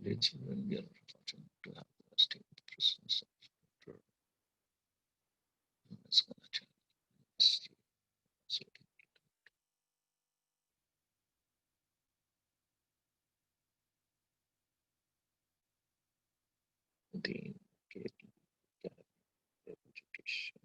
village when we are fortunate to have the esteemed presence of Dr. Ms. Ganachari. So the KLE education.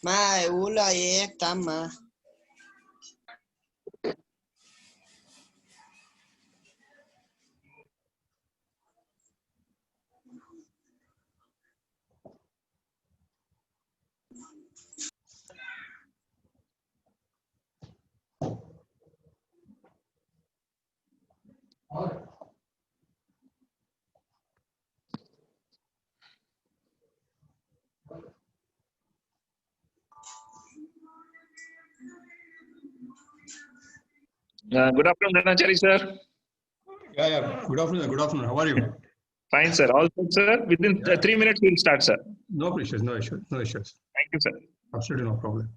Ma ula ye tama. Good afternoon, Ganachari sir. Yeah. Good afternoon. Good afternoon. How are you? Fine, sir. All good, sir. Within 3 minutes, we'll start, sir. No issues. No issues. No issues. Thank you, sir. Absolutely no problem.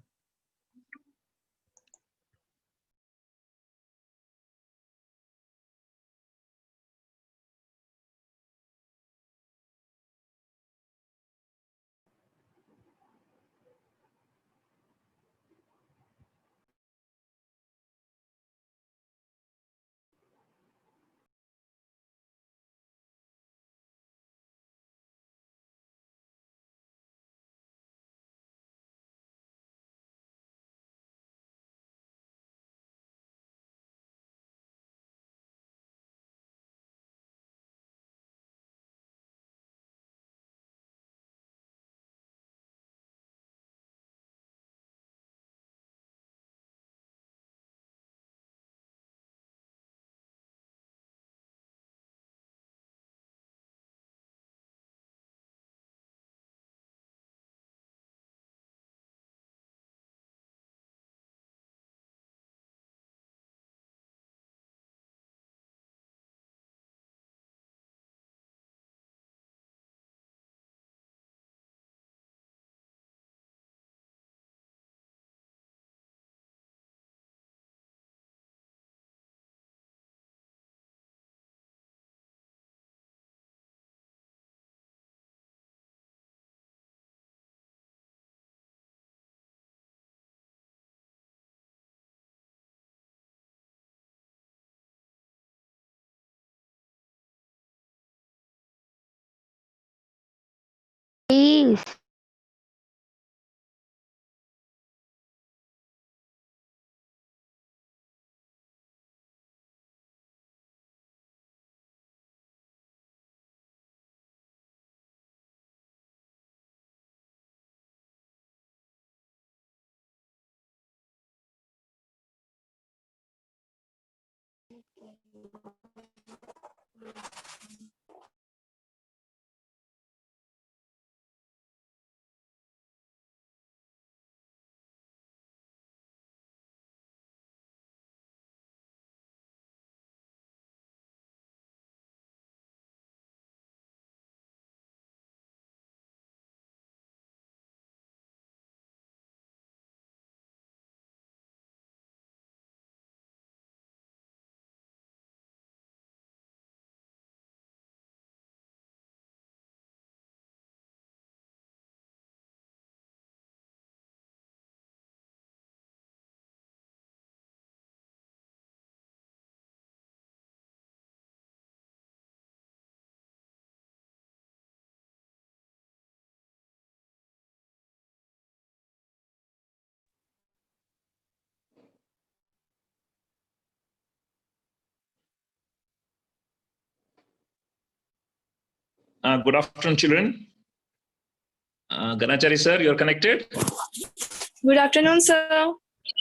Please. Good afternoon, children. Ganachari sir, you're connected? Good afternoon, sir.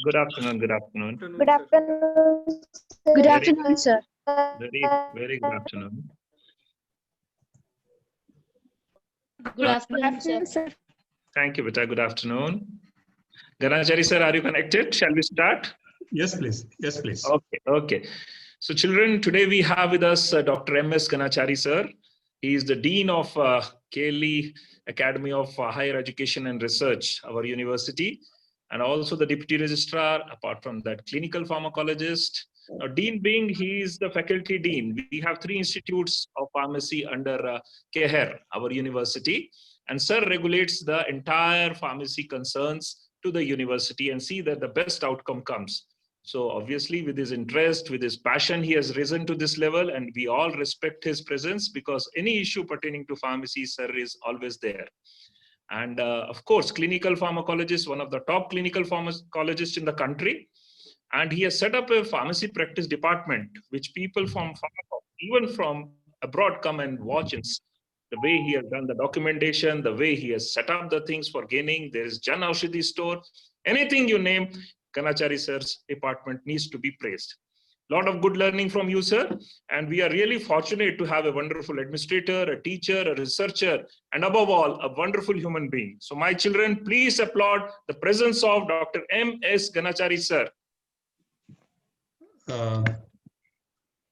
Good afternoon, good afternoon. Good afternoon. Good afternoon, sir. Very good afternoon. Good afternoon, sir. Thank you, Beta. Good afternoon. Ganachari sir, are you connected? Shall we start? Yes, please. Yes, please. Okay. So children, today we have with us Dr. M.S. Ganachari sir. He is the Dean of KLE Academy of Higher Education and Research, our university, and also the Deputy Registrar, apart from that, clinical pharmacologist. Now, Dean being, he is the faculty dean. We have 3 institutes of pharmacy under KHER, our university, and sir regulates the entire pharmacy concerns to the university and see that the best outcome comes. So obviously with his interest, with his passion, he has risen to this level, and we all respect his presence because any issue pertaining to pharmacy, sir is always there. And of course, clinical pharmacologist, one of the top clinical pharmacologists in the country. And he has set up a pharmacy practice department, which people from even from abroad come and watch and see the way he has done the documentation, the way he has set up the things for gaining. There is Jan Aushadhi store, anything you name, Ganachari sir's department needs to be praised. A lot of good learning from you, sir. And we are really fortunate to have a wonderful administrator, a teacher, a researcher, and above all, a wonderful human being. So my children, please applaud the presence of Dr. M.S. Ganachari, sir.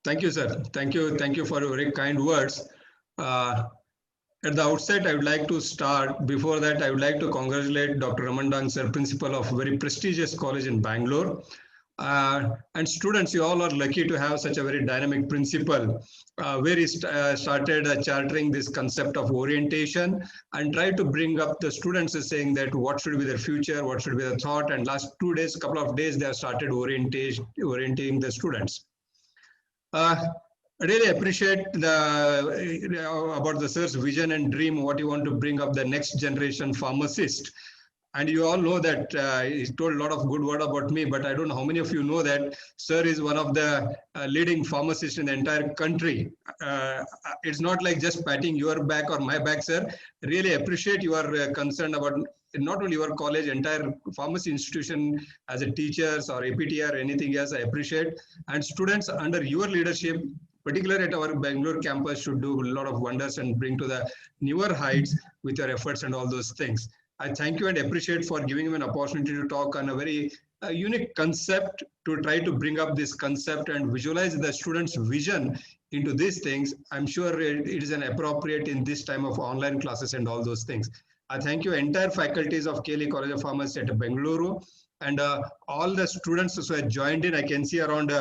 Thank you, sir. Thank you for your very kind words. At the outset, I would like to start. Before that, I would like to congratulate Dr. Ramandang, sir, principal of a very prestigious college in Bangalore. And students, you all are lucky to have such a very dynamic principal, where he started chartering this concept of orientation and tried to bring up the students saying that what should be their future, what should be their thought. And last 2 days, couple of days, they have started orienting the students. I really appreciate about the sir's vision and dream, what you want to bring up the next generation pharmacist. And you all know that he told a lot of good word about me, but I don't know how many of you know that sir is one of the leading pharmacists in the entire country. It's not like just patting your back or my back, sir. Really appreciate your concern about not only your college, entire pharmacy institution as a teachers or APT or anything else. I appreciate. And students under your leadership, particularly at our Bangalore campus, should do a lot of wonders and bring to the newer heights with your efforts and all those things. I thank you and appreciate for giving me an opportunity to talk on a very unique concept, to try to bring up this concept and visualize the students' vision into these things. I'm sure it is an appropriate in this time of online classes and all those things. I thank you entire faculties of KLE College of Pharmacy at Bengaluru and all the students who have joined in. I can see around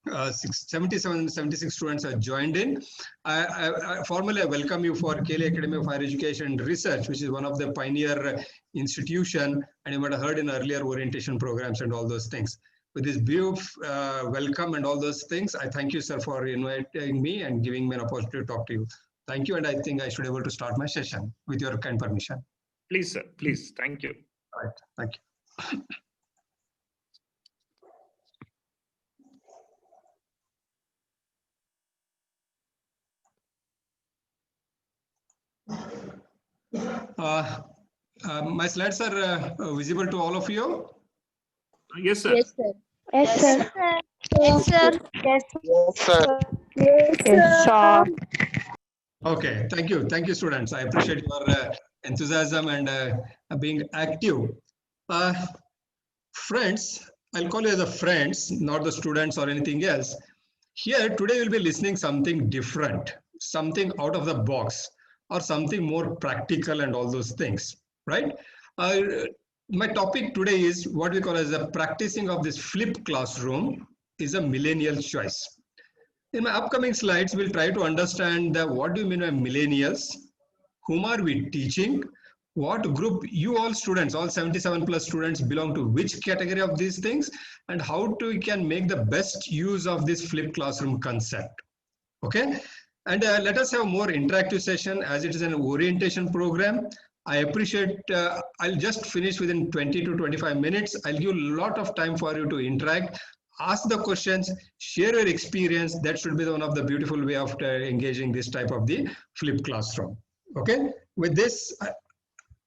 76 students have joined in. I formally welcome you for KLE Academy of Higher Education and Research, which is one of the pioneer institution, and you might have heard in earlier orientation programs and all those things. With this brief welcome and all those things, I thank you, sir, for inviting me and giving me an opportunity to talk to you. Thank you, and I think I should be able to start my session with your kind permission. Please, sir. Please. Thank you. All right. Thank you. My slides are visible to all of you. Yes, sir. Yes, sir. Yes, sir. Yes, sir. Yes. Yes, sir. Yes, sir. Okay, thank you, students. I appreciate your enthusiasm and being active. Uh, Friends, I'll call you as a friends, not the students or anything else. Here today we'll be listening something different, something out of the box, or something more practical and all those things, right? Uh, my topic today is what we call as the practicing of this flipped classroom is a millennial choice. In my upcoming slides, we'll try to understand what do you mean by millennials, whom are we teaching, what group you all students, all 77 plus students belong to which category of these things, and how we can make the best use of this flipped classroom concept. Okay, and let us have more interactive session as it is an orientation program. I appreciate, I'll just finish within 20 to 25 minutes. I'll give a lot of time for you to interact, ask the questions, share your experience. That should be one of the beautiful way of engaging this type of the flipped classroom. Okay, with this,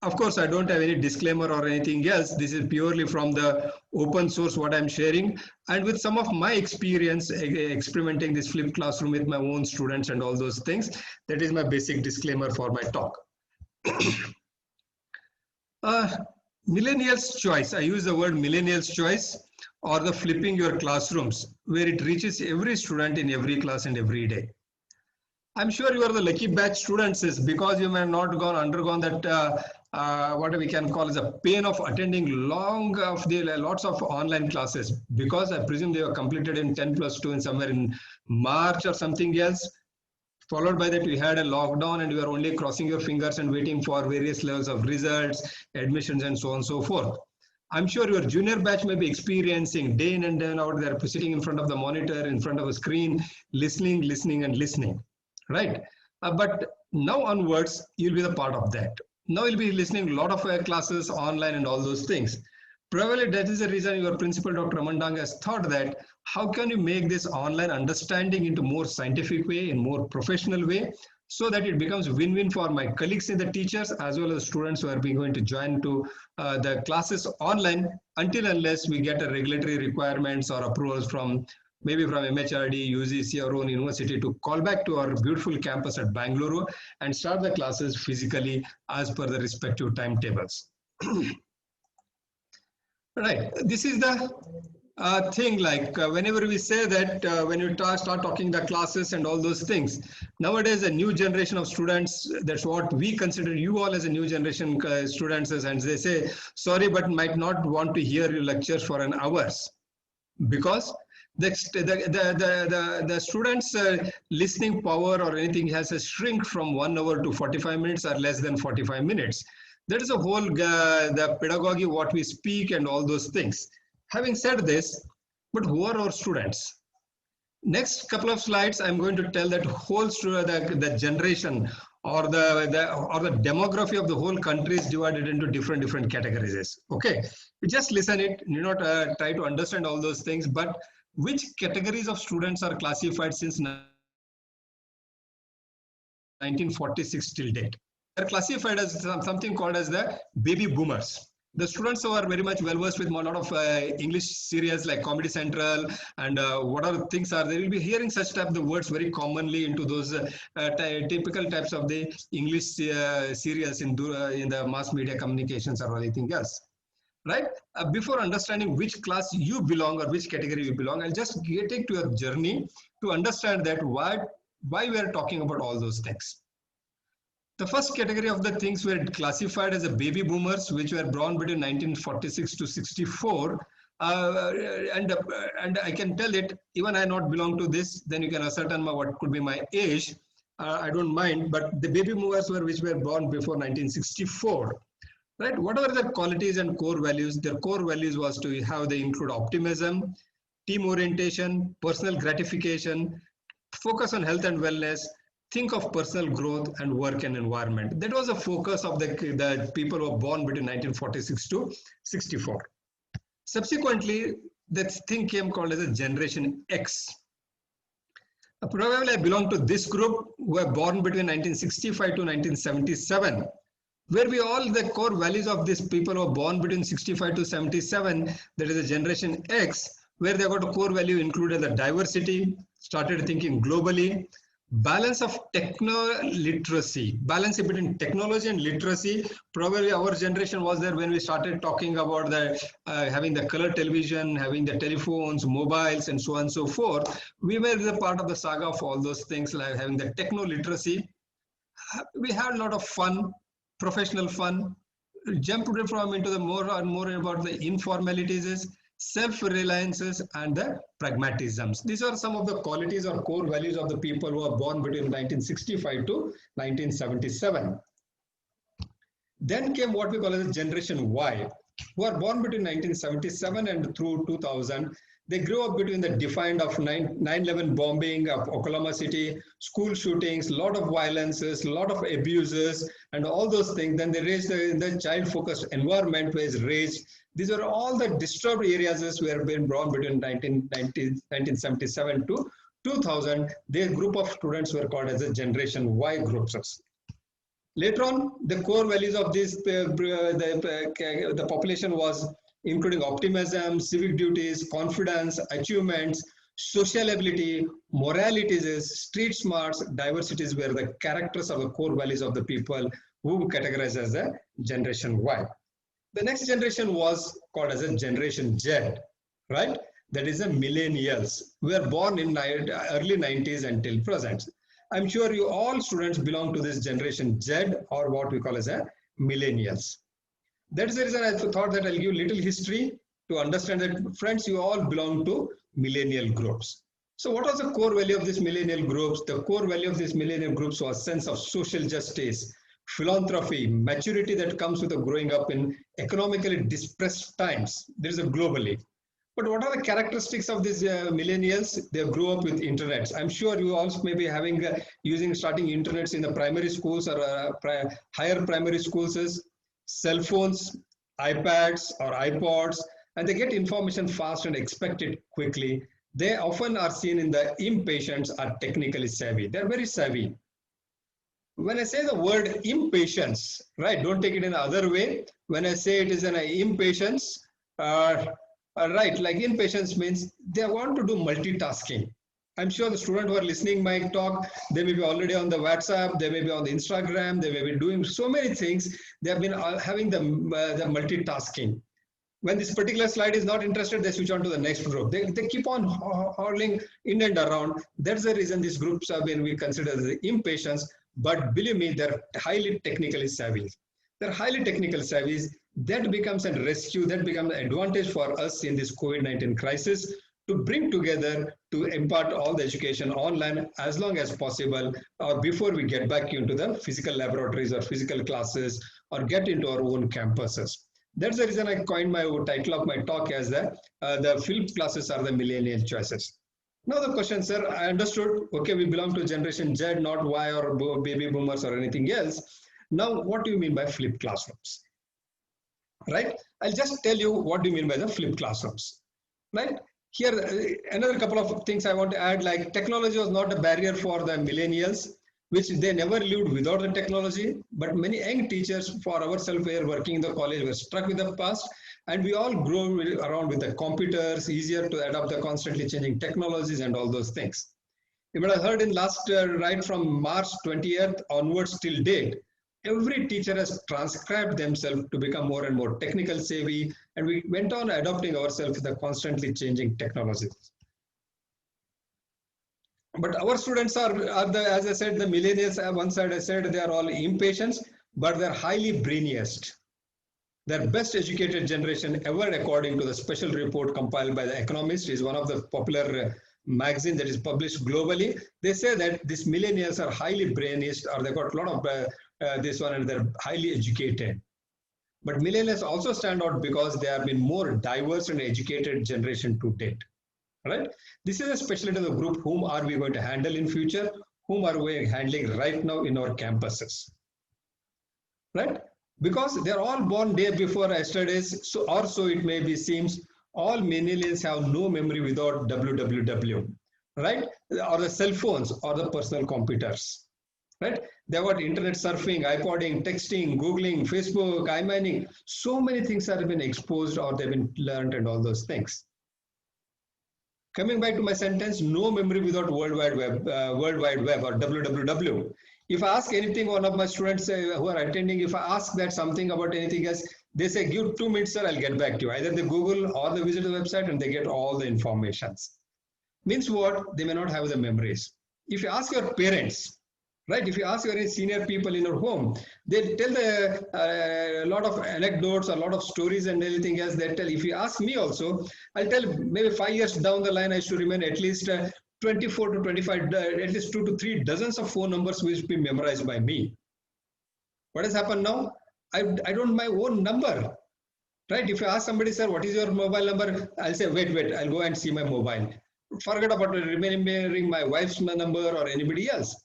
of course, I don't have any disclaimer or anything else. This is purely from the open source what I'm sharing, and with some of my experience experimenting this flipped classroom with my own students and all those things. That is my basic disclaimer for my talk. Millennials choice. I use the word millennials choice or the flipping your classrooms, where it reaches every student in every class and every day. I'm sure you are the lucky batch students is because you may have not undergone that what we can call as a pain of attending lots of online classes, because I presume they were completed in 10+2 in somewhere in March or something else. Followed by that, we had a lockdown and we were only crossing your fingers and waiting for various levels of results, admissions, and so on and so forth. I'm sure your junior batch may be experiencing day in and day out. They're sitting in front of the monitor, in front of a screen, listening, and listening, right? But now onwards, you'll be the part of that. Now you'll be listening a lot of classes online and all those things. Probably that is the reason your principal, Dr. Ramandang, has thought that how can you make this online understanding into more scientific way, in more professional way, so that it becomes win-win for my colleagues and the teachers as well as students who are going to join to the classes online, until unless we get a regulatory requirements or approvals from maybe from MHRD, UGC, our own university to call back to our beautiful campus at Bangalore and start the classes physically as per the respective timetables. Right. This is the thing, like whenever we say that when you start talking the classes and all those things, nowadays a new generation of students, that's what we consider you all as a new generation students, and they say, sorry, but might not want to hear your lectures for an hours, because the students listening power or anything has a shrink from 1 hour to 45 minutes or less than 45 minutes. That is a whole the pedagogy, what we speak and all those things. Having said this, but who are our students? Next couple of slides, I'm going to tell that whole the generation or the demography of the whole country is divided into different categories. Okay, you just listen it. You not try to understand all those things, but which categories of students are classified since 1946 till date? They're classified as something called as the baby boomers. The students who are very much well versed with a lot of English serials like Comedy Central and what other things are, they will be hearing such type of words very commonly into those typical types of the English serials in the mass media communications or anything else. Right? Before understanding which class you belong or which category you belong, I'll just take to a journey to understand that why we are talking about all those things. The first category of the things were classified as a baby boomers, which were born between 1946 to 64. And I can tell it, even I not belong to this, then you can ascertain what could be my age. I don't mind, but the baby boomers were which were born before 1964. Right? What are their qualities and core values? Their core values was to have they include optimism, team orientation, personal gratification, focus on health and wellness, think of personal growth and work and environment. That was the focus of the people who were born between 1946 to 64. Subsequently, that thing came called as a Generation X. Probably I belong to this group who were born between 1965 to 1977. Where we all the core values of these people who are born between 65 to 77, that is a Generation X, where they got a core value included the diversity, started thinking globally, balance of techno-literacy, balance between technology and literacy. Probably our generation was there when we started talking about the having the color television, having the telephones, mobiles, and so on and so forth. We were the part of the saga of all those things, like having the techno-literacy. We had a lot of fun, professional fun, jumped from into the more and more about the informalities, self-reliances, and the pragmatisms. These are some of the qualities or core values of the people who are born between 1965 to 1977. Then came what we call as Generation Y, who are born between 1977 and through 2000. They grew up between the defined of 9/11 bombing of Oklahoma City, school shootings, a lot of violences, a lot of abuses, and all those things. Then they raised in the child-focused environment was raised. These are all the disturbed areas who have been born between 1977 to 2000. Their group of students were called as the Generation Y groups. Later on, the core values of this the population was including optimism, civic duties, confidence, achievements, social ability, moralities, street smarts, diversities were the characters of the core values of the people who categorized as the Generation Y. The next generation was called as a Generation Z, right? That is the millennials, who were born in early 90s until present. I'm sure you all students belong to this Generation Z, or what we call as a millennials. That's the reason I thought that I'll give little history to understand that, friends, you all belong to millennial groups. So what was the core value of these millennial groups? The core value of these millennial groups was sense of social justice, philanthropy, maturity that comes with a growing up in economically depressed times. There is a globally. But what are the characteristics of these millennials? They grew up with internets. I'm sure you also may be having starting internets in the primary schools or higher primary schools, cell phones, iPads or iPods, and they get information fast and expect it quickly. They often are seen in the impatients are technically savvy. They're very savvy. When I say the word impatience, right, don't take it in another way. When I say it is an impatience, right, like impatience means they want to do multitasking. I'm sure the students who are listening my talk, they may be already on the WhatsApp, they may be on the Instagram, they may be doing so many things. They have been having the multitasking. When this particular slide is not interested, they switch on to the next group. They keep on hurling in and around. That's the reason these groups have been we consider the impatience. But believe me, they're highly technically savvy. They're highly technical savvy. That becomes a rescue, that becomes an advantage for us in this COVID-19 crisis to bring together, to impart all the education online as long as possible, or before we get back into the physical laboratories or physical classes or get into our own campuses. That's the reason I coined my title of my talk as the flipped classes are the millennial choices. Now the question, sir, I understood, okay, we belong to Generation Z, not Y or baby boomers or anything else. Now, what do you mean by flipped classrooms? Right? I'll just tell you what do you mean by the flipped classrooms. Right? Here, another couple of things I want to add, like technology was not a barrier for the millennials, which they never lived without the technology, but many young teachers for ourselves were working in the college were struck with the past, and we all grew around with the computers, easier to adapt the constantly changing technologies and all those things. You might have heard in last, right from March 20th onwards till date, every teacher has transcribed themselves to become more and more technical savvy, and we went on adopting ourselves to the constantly changing technologies. But our students are the, as I said, the millennials. One side I said they are all impatient, but they're highly brainiest. They're best educated generation ever, according to the special report compiled by The Economist. Is one of the popular magazine that is published globally. They say that these millennials are highly brainiest, or they got a lot of this one, and they're highly educated. But millennials also stand out because they have been more diverse and educated generation to date. Right? This is a specialty of the group. Whom are we going to handle in future? Whom are we handling right now in our campuses? Right? Because they're all born day before yesterday's, so or so it may be seems. All millennials have no memory without www, right? Or the cell phones or the personal computers, right? They got internet surfing, iPodding, texting, Googling, Facebook, iMining. So many things have been exposed or they've been learned and all those things. Coming back to my sentence, no memory without World Wide Web or www. If I ask anything, one of my students who are attending, if I ask that something about anything else, they say, give 2 minutes, sir, I'll get back to you. Either they Google or they visit the website and they get all the informations. Means what? They may not have the memories. If you ask your parents, right? If you ask your senior people in your home, they tell a lot of anecdotes, a lot of stories and everything else. They tell. If you ask me also, I'll tell maybe 5 years down the line, I should remember at least 24 to 25, at least 2 to 3 dozens of phone numbers which be memorized by me. What has happened now? I don't know my own number, right? If you ask somebody, sir, what is your mobile number? I'll say, wait, I'll go and see my mobile. Forget about remembering my wife's number or anybody else.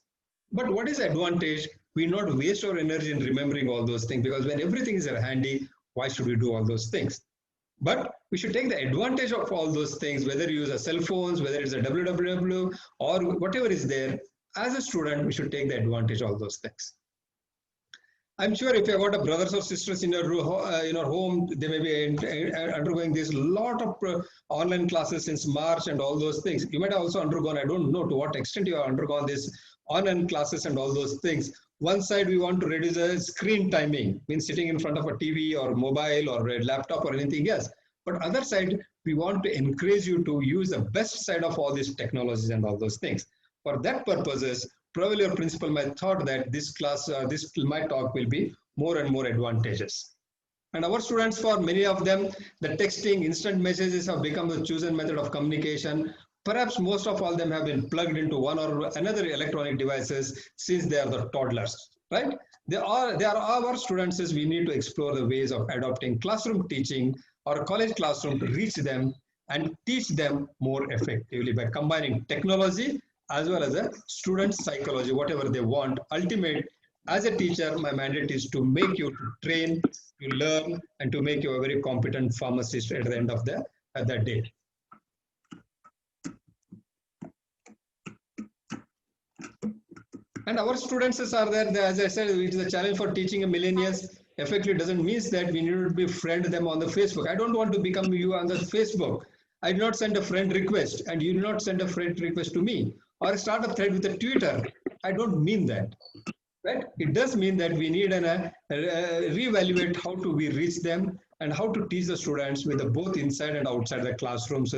But what is the advantage? We not waste our energy in remembering all those things, because when everything is handy, why should we do all those things? But we should take the advantage of all those things, whether you use a cell phones, whether it's a www or whatever is there. As a student, we should take the advantage of all those things. I'm sure if you have got brothers or sisters in your home, they may be undergoing this lot of online classes since March and all those things. You might have also undergone, I don't know to what extent you have undergone this online classes and all those things. One side, we want to reduce the screen timing, means sitting in front of a TV or mobile or a laptop or anything else. But other side, we want to encourage you to use the best side of all these technologies and all those things. For that purposes, probably your principal might thought that this class, my talk will be more and more advantageous. And our students, for many of them, the texting, instant messages have become the chosen method of communication. Perhaps most of all them have been plugged into one or another electronic devices since they are the toddlers, right? They are our students. As we need to explore the ways of adopting classroom teaching or college classroom to reach them and teach them more effectively by combining technology as well as a student psychology, whatever they want. Ultimate, as a teacher, my mandate is to make you to train, to learn, and to make you a very competent pharmacist at the end of the day. And our students are there, as I said, it is a challenge for teaching a millennials. Effectively doesn't mean that we need to befriend them on the Facebook. I don't want to become you on the Facebook. I do not send a friend request and you do not send a friend request to me, or start a thread with a Twitter. I don't mean that, right? It does mean that we need an reevaluate how to we reach them and how to teach the students with the both inside and outside the classrooms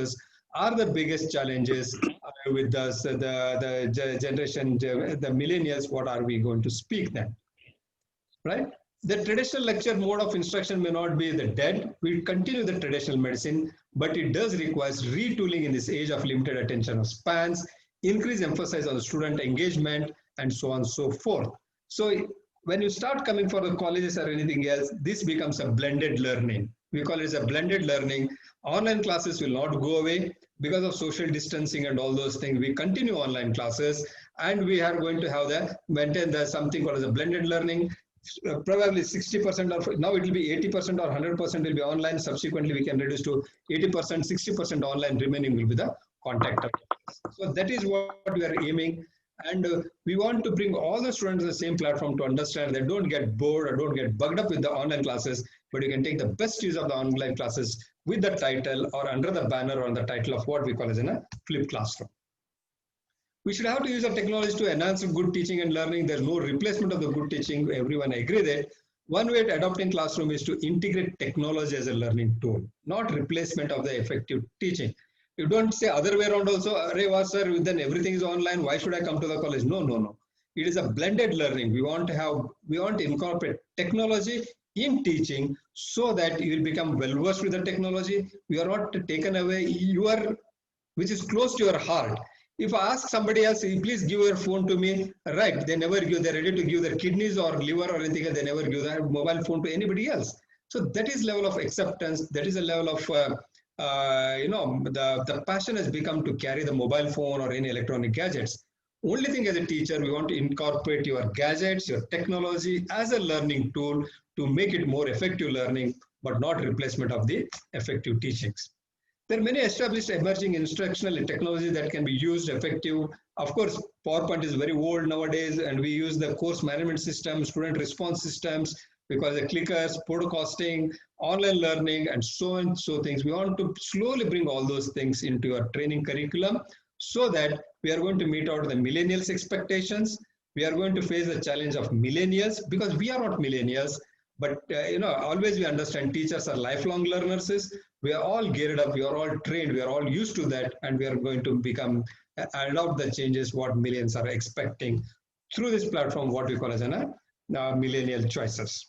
are the biggest challenges with us, the generation, the millennials. What are we going to speak then, right? The traditional lecture mode of instruction may not be the dead. We continue the traditional medicine, but it does require retooling in this age of limited attention spans, increase emphasis on student engagement, and so on and so forth. So when you start coming for the colleges or anything else, this becomes a blended learning. We call it a blended learning. Online classes will not go away because of social distancing and all those things. We continue online classes, and we are going to have maintain something called as a blended learning. Probably 60% or now it will be 80% or 100% will be online. Subsequently, we can reduce to 80%, 60% online. Remaining will be the contact. So that is what we are aiming. And we want to bring all the students to the same platform to understand that don't get bored or don't get bugged up with the online classes, but you can take the best use of the online classes with the title or under the banner or on the title of what we call as a flipped classroom. We should have to use the technology to enhance good teaching and learning. There's no replacement of the good teaching. Everyone agree that one way to adopting classroom is to integrate technology as a learning tool, not replacement of the effective teaching. You don't say other way around also, sir, then everything is online. Why should I come to the college? No. It is a blended learning. We want to incorporate technology in teaching so that you will become well versed with the technology. We are not taken away which is close to your heart. If I ask somebody else, please give your phone to me, right? They never give. They're ready to give their kidneys or liver or anything. They never give their mobile phone to anybody else. So that is level of acceptance. That is a level of the passion has become to carry the mobile phone or any electronic gadgets. Only thing as a teacher, we want to incorporate your gadgets, your technology as a learning tool to make it more effective learning, but not replacement of the effective teachings. There are many established emerging instructional technology that can be used effective. Of course, PowerPoint is very old nowadays, and we use the course management system, student response systems, because the clickers, podcasting, online learning, and so on, so things. We want to slowly bring all those things into your training curriculum so that we are going to meet out the millennials' expectations. We are going to face the challenge of millennials because we are not millennials, but always we understand teachers are lifelong learners. We are all geared up, we are all trained, we are all used to that, and we are going to adopt the changes what millions are expecting through this platform, what we call as millennial choices.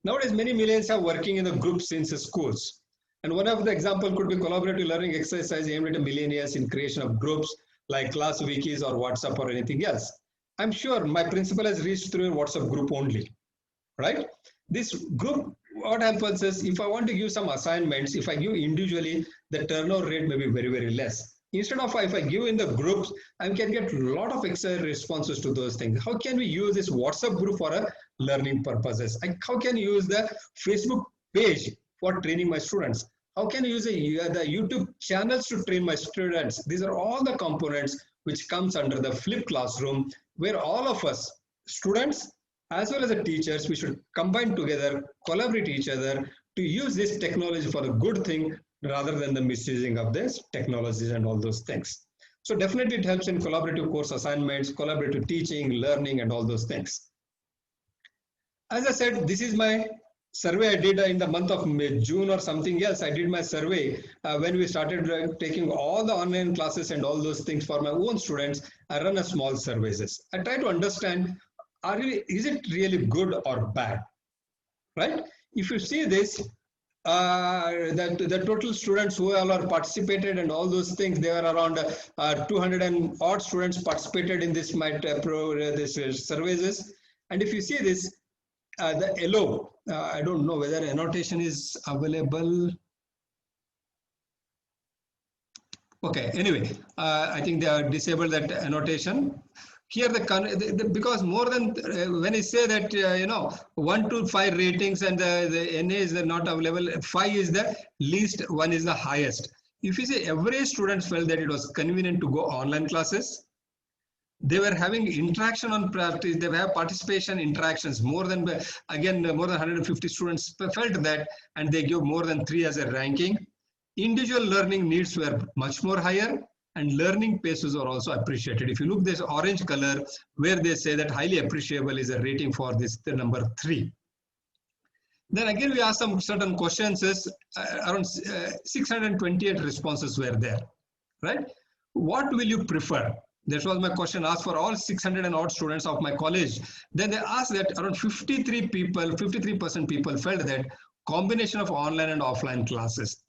Nowadays, many millennials are working in the groups in the schools. And one of the example could be collaborative learning exercise aimed at millennials in creation of groups like class wikis or WhatsApp or anything else. I'm sure my principal has reached through a WhatsApp group only, right? This group, what happens is if I want to give some assignments, if I give individually, the turnover rate may be very, very less. Instead of if I give in the groups, I can get a lot of extra responses to those things. How can we use this WhatsApp group for learning purposes? How can you use the Facebook page for training my students? How can I use the YouTube channels to train my students? These are all the components which comes under the flipped classroom, where all of us, students as well as the teachers, we should combine together, collaborate each other to use this technology for a good thing rather than the misusing of this technologies and all those things. So definitely it helps in collaborative course assignments, collaborative teaching, learning, and all those things. As I said, this is my survey I did in the month of June or something else. I did my survey when we started taking all the online classes and all those things for my own students. I run a small surveys. I try to understand, is it really good or bad, right? If you see this, the total students who all are participated and all those things, there are around 200 and odd students participated in this surveys. And if you see this, the yellow, I don't know whether annotation is available. Okay, anyway, I think they are disabled that annotation. Here, because more than, when I say that, 1 to 5 ratings and the NA is not available, 5 is the least, 1 is the highest. If you say every student felt that it was convenient to go online classes, they were having interaction on practice, they have participation interactions, more than, again, more than 150 students felt that, and they give more than 3 as a ranking. Individual learning needs were much more higher, and learning paces are also appreciated. If you look this orange color, where they say that highly appreciable is a rating for this, the number 3. Then again, we asked some certain questions, around 628 responses were there, right? What will you prefer? That was my question asked for all 600 and odd students of my college. Then they asked that around 53% people felt that combination of online and offline classes.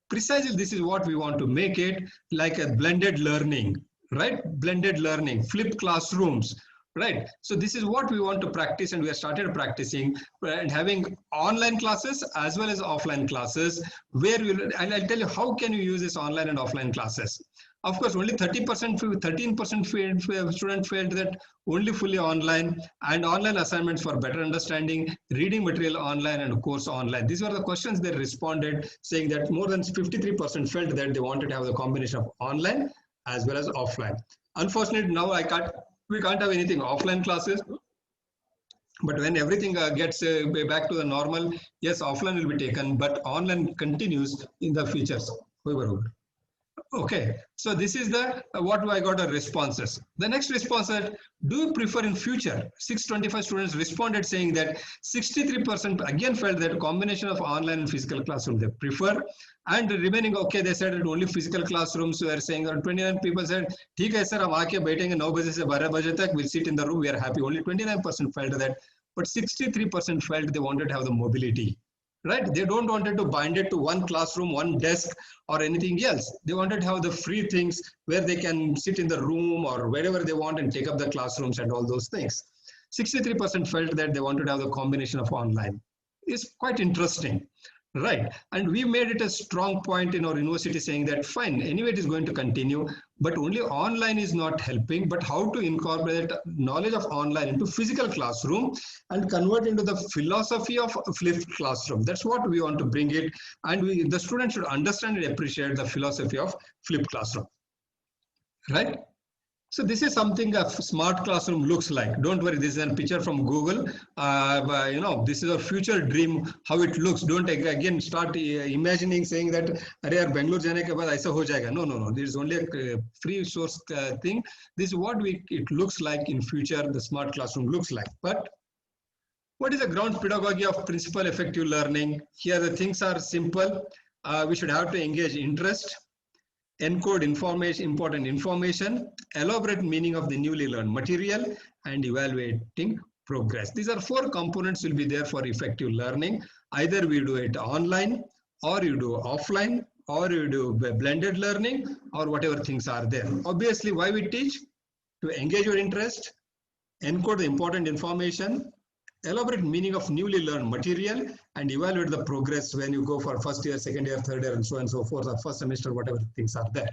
Precisely, this is what we want to make it, like a blended learning, right? Blended learning, flipped classrooms, right? So this is what we want to practice, and we have started practicing and having online classes as well as offline classes, where and I'll tell you how can you use this online and offline classes. Of course, only 13% students felt that only fully online, and online assignments for better understanding, reading material online, and course online. These were the questions they responded, saying that more than 53% felt that they wanted to have the combination of online as well as offline. Unfortunately, now we can't have anything offline classes. But when everything gets back to the normal, yes, offline will be taken, but online continues in the futures. Okay, so this is the what I got a responses. The next response that, do you prefer in future? 625 students responded saying that 63% again felt that combination of online and physical classroom they prefer, and the remaining, okay, they said that only physical classrooms were saying, that 29 people said, ठीक है sir, हम आके बैठेंगे 9 बजे से 12 बजे तक, we'll sit in the room, we are happy. Only 29% felt that, but 63% felt they wanted to have the mobility. Right? They don't wanted to bind it to one classroom, one desk, or anything else. They wanted to have the free things where they can sit in the room or wherever they want and take up the classrooms and all those things. 63% felt that they wanted to have the combination of online. It's quite interesting, right? And we made it a strong point in our university saying that fine, anyway it is going to continue, but only online is not helping, but how to incorporate knowledge of online into physical classroom and convert into the philosophy of flipped classroom. That's what we want to bring it, and the students should understand and appreciate the philosophy of flipped classroom, right? So this is something a smart classroom looks like. Don't worry, this is a picture from Google. You know, this is a future dream, how it looks. Don't again start imagining saying that, "Arey yaar, Bangalore jane ke baad aisa ho jayega." No, no, no. This is only a free source thing. This is what it looks like in future. The smart classroom looks like. But what is the ground pedagogy of principal effective learning? Here the things are simple. We should have to engage interest, encode information, important information, elaborate meaning of the newly learned material, and evaluating progress. These are 4 components will be there for effective learning. Either we do it online, or you do offline, or you do blended learning, or whatever things are there. Obviously, why we teach? To engage your interest, encode the important information, elaborate meaning of newly learned material, and evaluate the progress when you go for first year, second year, third year, and so on and so forth, or first semester, whatever things are there.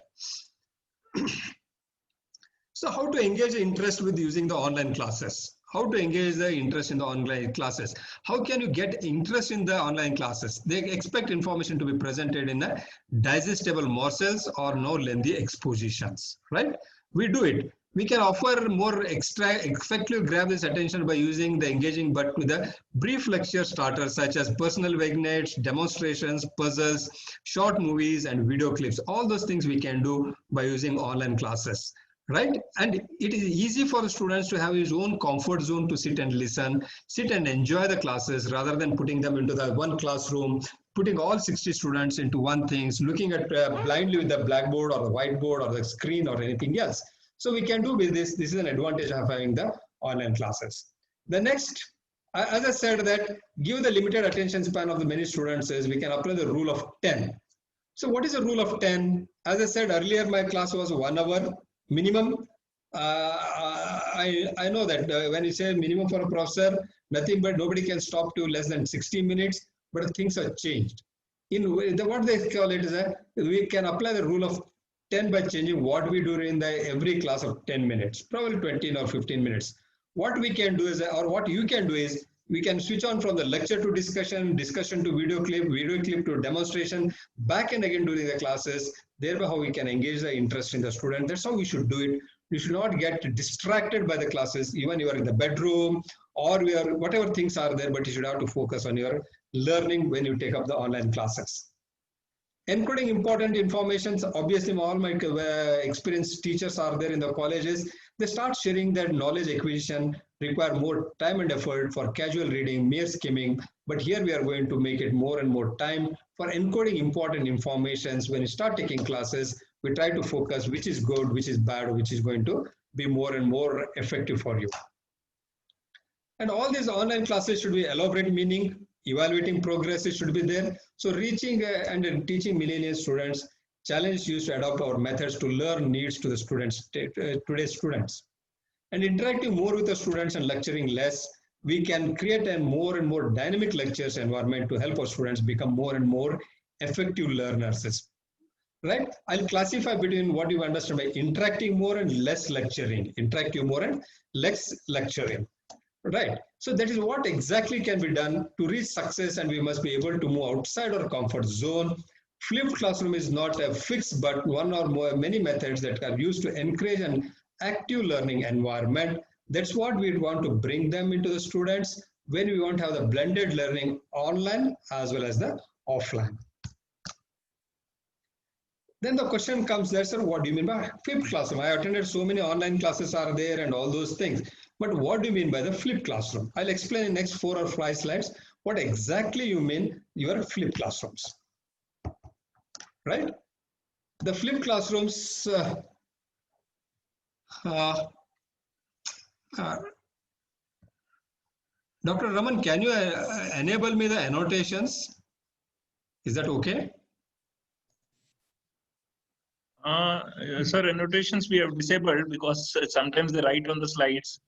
So how to engage the interest with using the online classes? How to engage the interest in the online classes? How can you get interest in the online classes? They expect information to be presented in a digestible morsels or no lengthy expositions, right? We do it. We can offer more effectively grab this attention by using the engaging but with a brief lecture starters such as personal vignettes, demonstrations, puzzles, short movies, and video clips. All those things we can do by using online classes, right? And it is easy for the students to have his own comfort zone to sit and listen, sit and enjoy the classes rather than putting them into the one classroom, putting all 60 students into one thing, looking at blindly with the blackboard or the whiteboard or the screen or anything else. So we can do with this. This is an advantage of having the online classes. The next, as I said, that give the limited attention span of the many students is we can apply the rule of 10. So what is the rule of 10? As I said earlier, my class was 1 hour minimum. I know that when you say minimum for a professor, nothing but nobody can stop to less than 60 minutes, but things have changed. In what they call it is that we can apply the rule of 10 by changing what we do in the every class of 10 minutes, probably 20 or 15 minutes. What we can do is, or what you can do is, we can switch on from the lecture to discussion, discussion to video clip to demonstration, back and again during the classes, thereby how we can engage the interest in the student. That's how we should do it. You should not get distracted by the classes, even you are in the bedroom or we are, whatever things are there, but you should have to focus on your learning when you take up the online classes. Encoding important information. Obviously, all my experienced teachers are there in the colleges. They start sharing that knowledge acquisition require more time and effort for casual reading, mere skimming. But here we are going to make it more and more time for encoding important informations. When you start taking classes, we try to focus which is good, which is bad, which is going to be more and more effective for you. And all these online classes should be elaborate meaning, evaluating progress should be there. So reaching and teaching millennial students, challenge you to adopt our methods to learn needs to the students, today's students. And interacting more with the students and lecturing less, we can create a more and more dynamic lectures environment to help our students become more and more effective learners. Right? I'll classify between what you understand by interacting more and less lecturing, interactive more and less lecturing. Right. So that is what exactly can be done to reach success, and we must be able to move outside our comfort zone. Flipped classroom is not a fixed, but one or more many methods that are used to encourage an active learning environment. That's what we want to bring them into the students when we want to have the blended learning online as well as the offline. Then the question comes there, sir, what do you mean by flipped classroom? I attended so many online classes are there and all those things. But what do you mean by the flipped classroom? I'll explain in the next 4 or 5 slides what exactly you mean your flipped classrooms. Right? The flipped classrooms, Dr. Raman, can you enable me the annotations? Is that okay? Sir, annotations we have disabled because sometimes they write on the slides.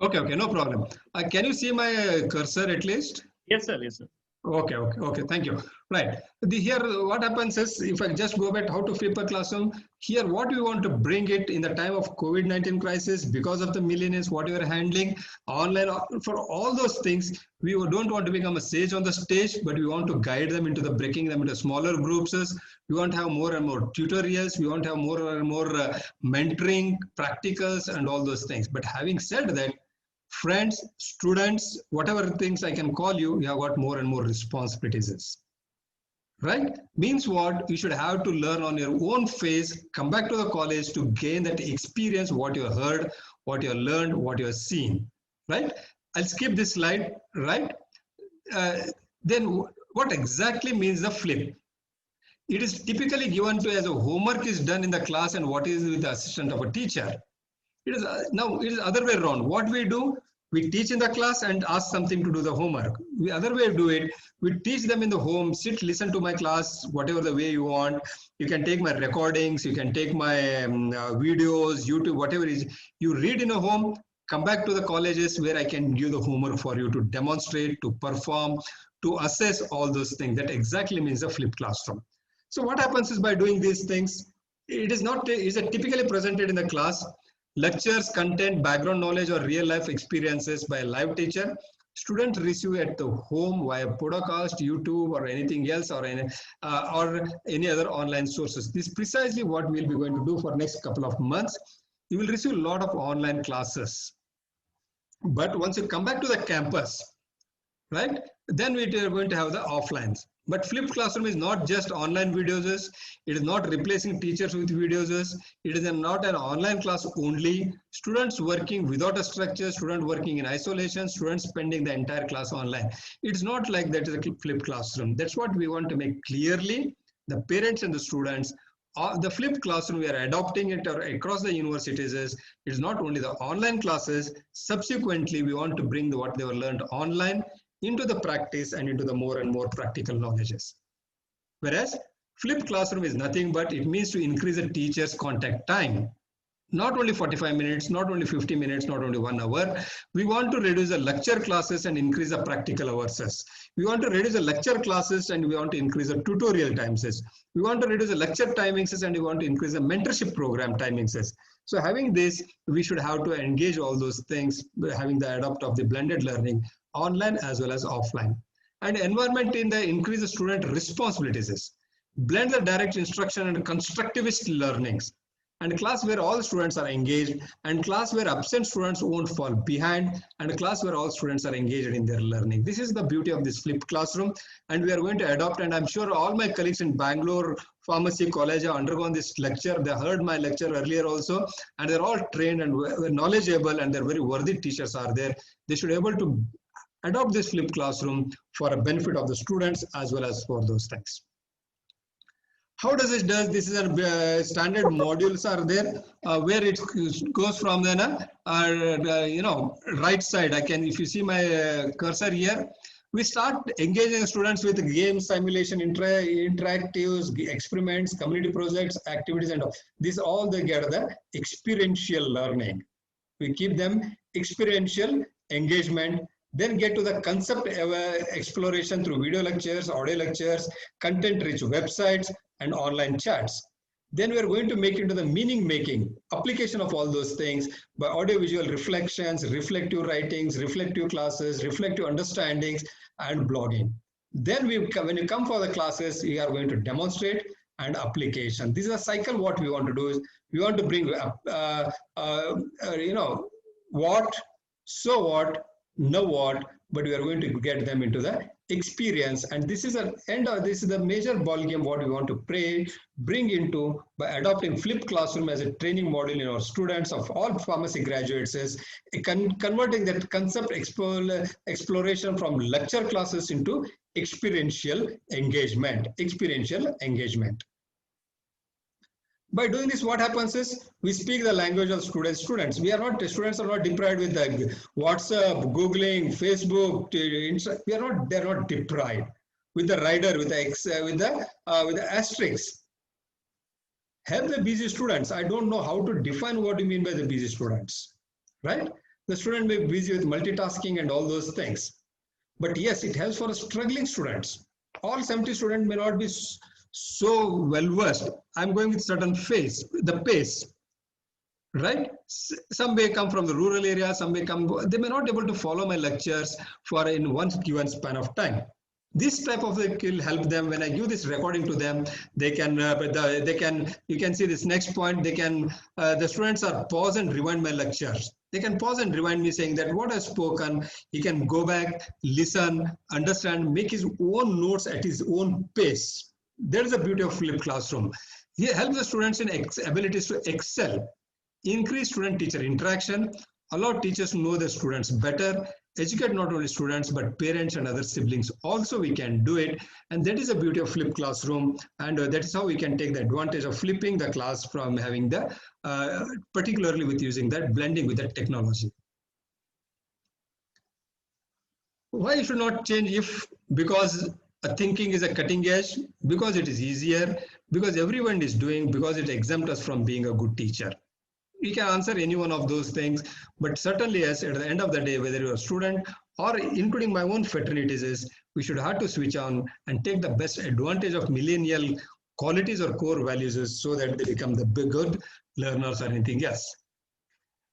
Okay, no problem. Can you see my cursor at least? Yes, sir. Yes, sir. Okay. Thank you. Right. Here, what happens is, if I just go back how to flip a classroom, here, what we want to bring it in the time of COVID-19 crisis, because of the millennials, what you are handling online, for all those things, we don't want to become a sage on the stage, but we want to guide them into the breaking them into smaller groups. We want to have more and more tutorials. We want to have more and more mentoring, practicals, and all those things. But having said that, friends, students, whatever things I can call you, you have got more and more responsibilities. Right? Means what? You should have to learn on your own phase, come back to the college to gain that experience, what you heard, what you learned, what you have seen. Right? I'll skip this slide. Right? Then what exactly means the flip? It is typically given to as a homework is done in the class and what is with the assistant of a teacher. It is now it is other way around. What we do, we teach in the class and ask something to do the homework. The other way to do it, we teach them in the home, sit, listen to my class, whatever the way you want. You can take my recordings, you can take my videos, YouTube, whatever it is. You read in a home, come back to the colleges where I can give the homework for you to demonstrate, to perform, to assess all those things. That exactly means a flipped classroom. So what happens is by doing these things, it is typically presented in the class. Lectures, content, background knowledge, or real life experiences by a live teacher. Students receive at the home via podcast, YouTube, or anything else, or any other online sources. This is precisely what we'll be going to do for next couple of months. You will receive a lot of online classes. But once you come back to the campus, right, then we are going to have the offlines. But flipped classroom is not just online videos. It is not replacing teachers with videos. It is not an online class only. Students working without a structure, students working in isolation, students spending the entire class online. It's not like that is a flipped classroom. That's what we want to make clearly. The parents and the students, the flipped classroom, we are adopting it across the universities. It's not only the online classes. Subsequently, we want to bring what they were learned online into the practice and into the more and more practical knowledges. Whereas flipped classroom is nothing but it means to increase the teacher's contact time. Not only 45 minutes, not only 50 minutes, not only 1 hour. We want to reduce the lecture classes and increase the practical hours. We want to reduce the lecture classes and we want to increase the tutorial times. We want to reduce the lecture timings and we want to increase the mentorship program timings. So having this, we should have to engage all those things, having the adopt of the blended learning, online as well as offline. And environment in the increase the student responsibilities. Blend the direct instruction and constructivist learnings. And class where all students are engaged, and class where absent students won't fall behind, and a class where all students are engaged in their learning. This is the beauty of this flipped classroom, and we are going to adopt, and I'm sure all my colleagues in Bangalore Pharmacy College have undergone this lecture. They heard my lecture earlier also, and they're all trained and knowledgeable, and they're very worthy teachers are there. They should be able to adopt this flipped classroom for a benefit of the students as well as for those things. How does it do? This is a standard modules are there where it goes from the right side. If you see my cursor here, we start engaging students with games, simulation, interactives, experiments, community projects, activities, and all. These all they get the experiential learning. We keep them experiential engagement. Then get to the concept exploration through video lectures, audio lectures, content-rich websites, and online chats. Then we are going to make into the meaning making application of all those things by audiovisual reflections, reflective writings, reflective classes, reflective understandings, and blogging. Then when you come for the classes, we are going to demonstrate and application. This is a cycle. What we want to do is we want to bring what, so what, know what, but we are going to get them into the experience. And this is this is the major ball game what we want to bring into by adopting flipped classroom as a training module in our students of all pharmacy graduates, is converting that concept exploration from lecture classes into experiential engagement. By doing this, what happens is we speak the language of students. Students are not deprived with the WhatsApp, Googling, Facebook. They're not deprived with the rider, with the asterisk. Help the busy students. I don't know how to define what you mean by the busy students, right? The student may be busy with multitasking and all those things. But yes, it helps for struggling students. All 70 students may not be so well versed. I'm going with certain the pace, right? Some may come from the rural area, some may come, they may not be able to follow my lectures for in one given span of time. This type of thing will help them. When I give this recording to them, they can, you can see this next point, they can, the students are pause and rewind my lectures. They can pause and rewind me saying that what I've spoken, he can go back, listen, understand, make his own notes at his own pace. There's the beauty of flipped classroom. He helps the students in abilities to excel, increase student-teacher interaction, allow teachers to know the students better, educate not only students but parents and other siblings. Also, we can do it, and that is the beauty of flipped classroom, and that is how we can take the advantage of flipping the class from having the, particularly with using that blending with the technology. Why you should not change? If because thinking is a cutting edge, because it is easier, because everyone is doing, because it exempts us from being a good teacher. We can answer any one of those things, but certainly, yes, at the end of the day, whether you're a student or including my own fraternities, is we should have to switch on and take the best advantage of millennial qualities or core values so that they become the good learners or anything else.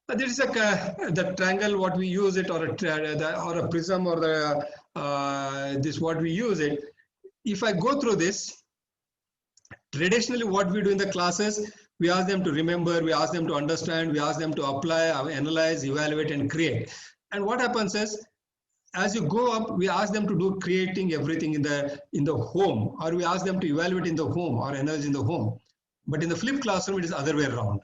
There is the triangle, what we use it, or a prism, or the this what we use it. If I go through this, traditionally what we do in the classes, we ask them to remember, we ask them to understand, we ask them to apply, analyze, evaluate, and create. And what happens is, as you go up, we ask them to do creating everything in the home, or we ask them to evaluate in the home or analyze in the home. But in the flipped classroom, it is other way around.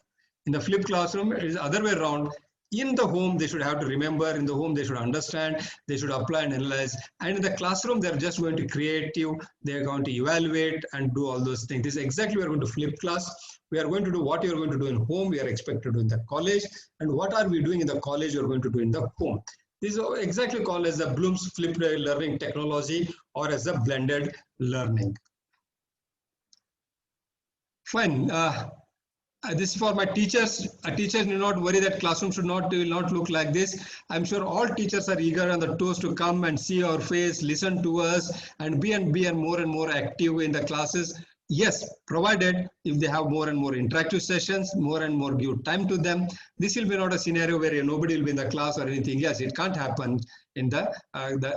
In the flipped classroom, it is other way around. In the home, they should have to remember. In the home, they should understand. They should apply and analyze. And in the classroom, they're just going to create you. They're going to evaluate and do all those things. This is exactly what we're going to flip class. We are going to do what you're going to do in home. We are expected to do in the college. And what are we doing in the college? You're going to do in the home. This is exactly called as the Bloom's flipped learning technology, or as a blended learning. Fine. This is for my teachers. Teachers need not worry that classroom will not look like this. I'm sure all teachers are eager on the toes to come and see our face, listen to us, and be more and more active in the classes. Yes, provided if they have more and more interactive sessions, more and more give time to them. This will be not a scenario where nobody will be in the class or anything. Yes, it can't happen in the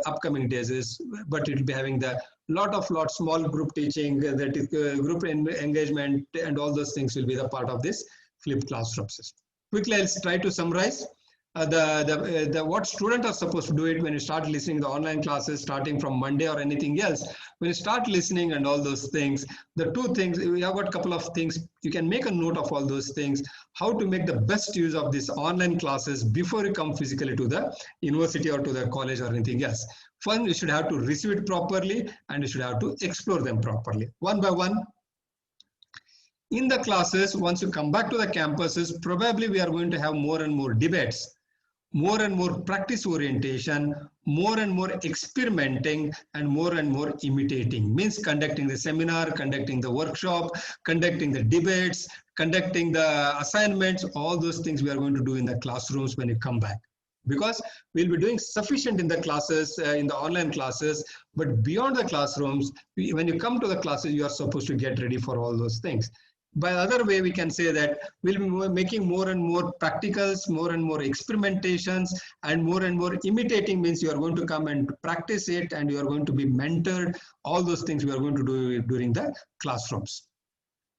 upcoming days, but it will be having the lot small group teaching, that is group engagement, and all those things will be the part of this flipped classroom system. Quickly, I'll try to summarize. What students are supposed to do it when you start listening to the online classes starting from Monday or anything else. When you start listening and all those things, the two things, we have got a couple of things. You can make a note of all those things, how to make the best use of these online classes before you come physically to the university or to the college or anything else. First, you should have to receive it properly, and you should have to explore them properly. One by one. In the classes, once you come back to the campuses, probably we are going to have more and more debates, more and more practice orientation, more and more experimenting, and more imitating. Means conducting the seminar, conducting the workshop, conducting the debates, conducting the assignments. All those things we are going to do in the classrooms when you come back. Because we'll be doing sufficient in the classes, in the online classes, but beyond the classrooms, when you come to the classes, you are supposed to get ready for all those things. By other way, we can say that we'll be making more and more practicals, more and more experimentations, and more imitating. Means you are going to come and practice it, and you are going to be mentored. All those things we are going to do during the classrooms.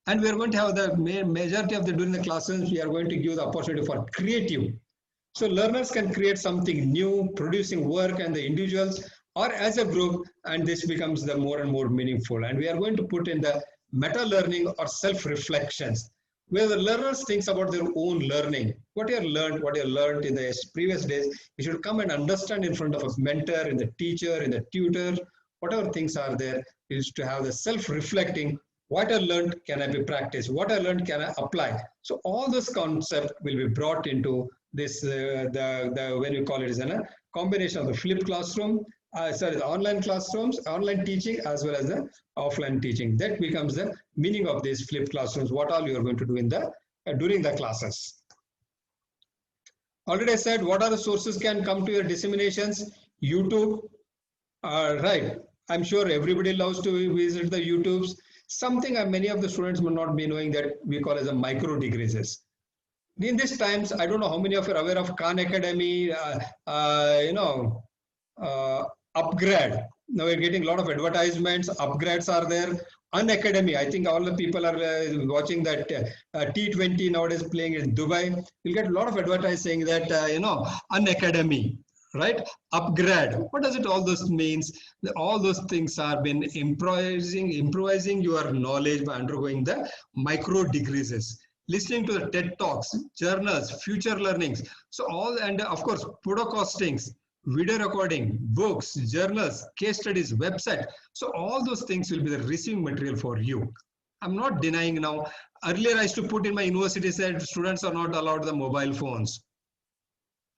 And we are going to have the majority of during the classrooms, we are going to give the opportunity for creative. So learners can create something new, producing work, and the individuals or as a group, and this becomes the more and more meaningful. And we are going to put in the meta-learning or self-reflections, where the learners thinks about their own learning. What you learned in the previous days, you should come and understand in front of a mentor, in the teacher, in the tutor, whatever things are there, is to have the self-reflecting. What I learned, can I be practiced? What I learned, can I apply? So all those concepts will be brought into this, when you call it as a combination of the flipped classroom, the online classrooms, online teaching, as well as the offline teaching. That becomes the meaning of these flipped classrooms, what all you are going to do in the during the classes. Already I said, what are the sources can come to your disseminations? YouTube, Right. I'm sure everybody loves to visit the YouTubes. Something many of the students may not be knowing that we call as a micro degrees. In these times, I don't know how many of you are aware of Khan Academy, upgrade. Now we're getting a lot of advertisements, upgrades are there. Unacademy, I think all the people are watching that T20 nowadays playing in Dubai. You'll get a lot of advertising that, Unacademy, right? Upgrade. What does it all those means? All those things are been improvising your knowledge by undergoing the micro degrees. Listening to the TED Talks, journals, future learnings. So all, and of course, podcastings, video recording, books, journals, case studies, website. So all those things will be the receiving material for you. I'm not denying now. Earlier I used to put in my university said students are not allowed the mobile phones.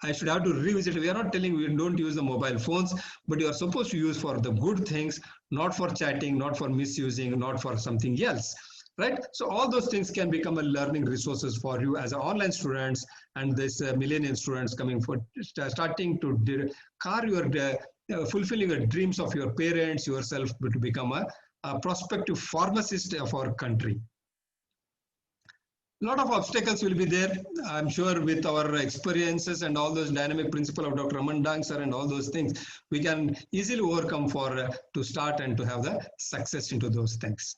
I should have to revisit. We are not telling we don't use the mobile phones, but you are supposed to use for the good things, not for chatting, not for misusing, not for something else. Right? So all those things can become a learning resources for you as online students and this millennial students coming for starting to carve your fulfilling the dreams of your parents, yourself to become a prospective pharmacist of our country. A lot of obstacles will be there, I'm sure, with our experiences and all those dynamic principle of Dr. Ramandang sir and all those things, we can easily overcome for to start and to have the success into those things.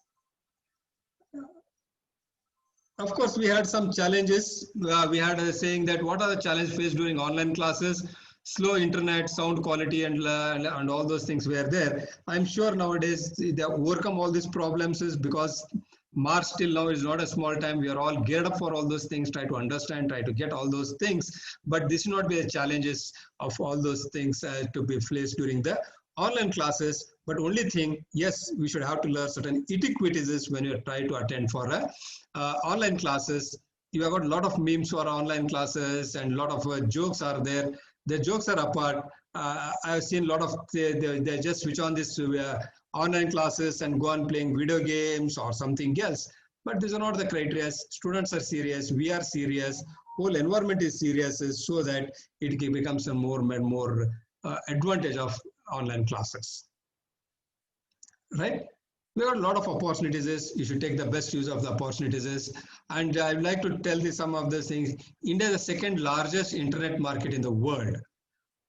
Of course, we had some challenges. We had a saying that what are the challenges faced during online classes? Slow internet, sound quality, and all those things were there. I'm sure nowadays they overcome all these problems is because March till now is not a small time. We are all geared up for all those things, try to understand, try to get all those things. But this should not be the challenges of all those things to be faced during the online classes. But only thing, yes, we should have to learn certain etiquettes when you try to attend for online classes. You have got a lot of memes for online classes and a lot of jokes are there. The jokes are apart. I've seen a lot of, they just switch on this online classes and go on playing video games or something else. But these are not the criteria. Students are serious. We are serious. Whole environment is serious so that it becomes a more and more advantage of online classes. Right? We have a lot of opportunities. You should take the best use of the opportunities. And I would like to tell you some of the things. India is the second largest internet market in the world.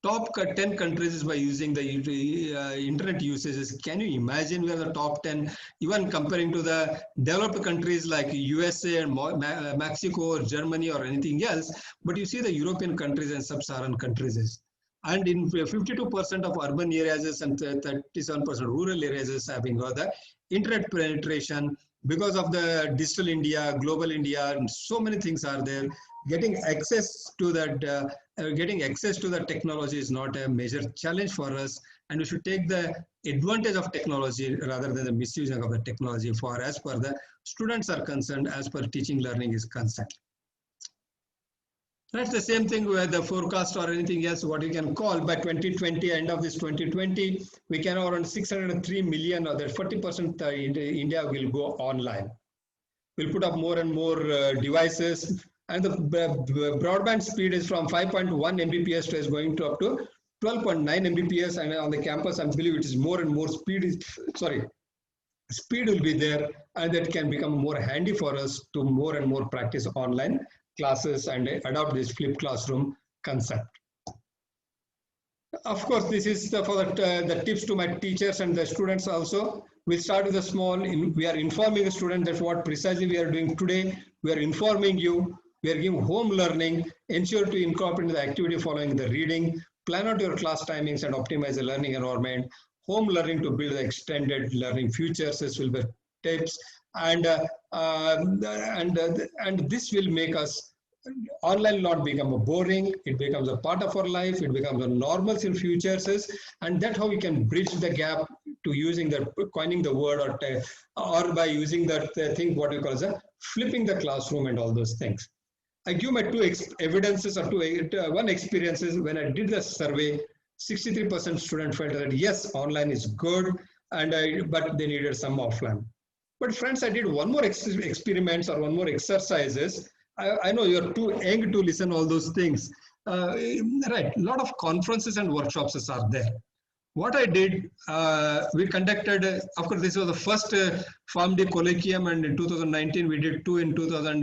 Top 10 countries is by using the internet usages. Can you imagine we are the top 10, even comparing to the developed countries like USA and Mexico or Germany or anything else. But you see the European countries and sub-Saharan countries. And in 52% of urban areas and 37% rural areas is having the internet penetration because of the digital India, global India, and so many things are there. Getting access to that, technology is not a major challenge for us, and we should take the advantage of technology rather than the misusing of the technology for as per the students are concerned, as per teaching learning is concerned. That's the same thing with the forecast or anything else, what you can call by 2020, end of this 2020, we can have around 603 million, or that 40% India will go online. We'll put up more and more devices, and the broadband speed is from 5.1 Mbps to is going to up to 12.9 Mbps, and on the campus, I believe it is more and more speed will be there, and that can become more handy for us to more and more practice online classes and adopt this flipped classroom concept. Of course, this is for the tips to my teachers and the students also. We'll start with the small. We are informing the student that what precisely we are doing today. We are informing you. We are giving home learning. Ensure to incorporate the activity following the reading. Plan out your class timings and optimize the learning environment. Home learning to build the extended learning futures. This will be tips. And this will make us online not become a boring. It becomes a part of our life. It becomes a normal in futures, and that's how we can bridge the gap to using the coining the word or by using that thing what we call as a flipping the classroom and all those things. I give my two evidences or one experiences when I did the survey. 63% student felt that yes, online is good, and but they needed some offline. But friends, I did one more experiments or one more exercises. I know you're too young to listen all those things. Right, a lot of conferences and workshops are there. what I did, we conducted, of course, this was the first Farm Day Colloquium, and in 2019 we did two. In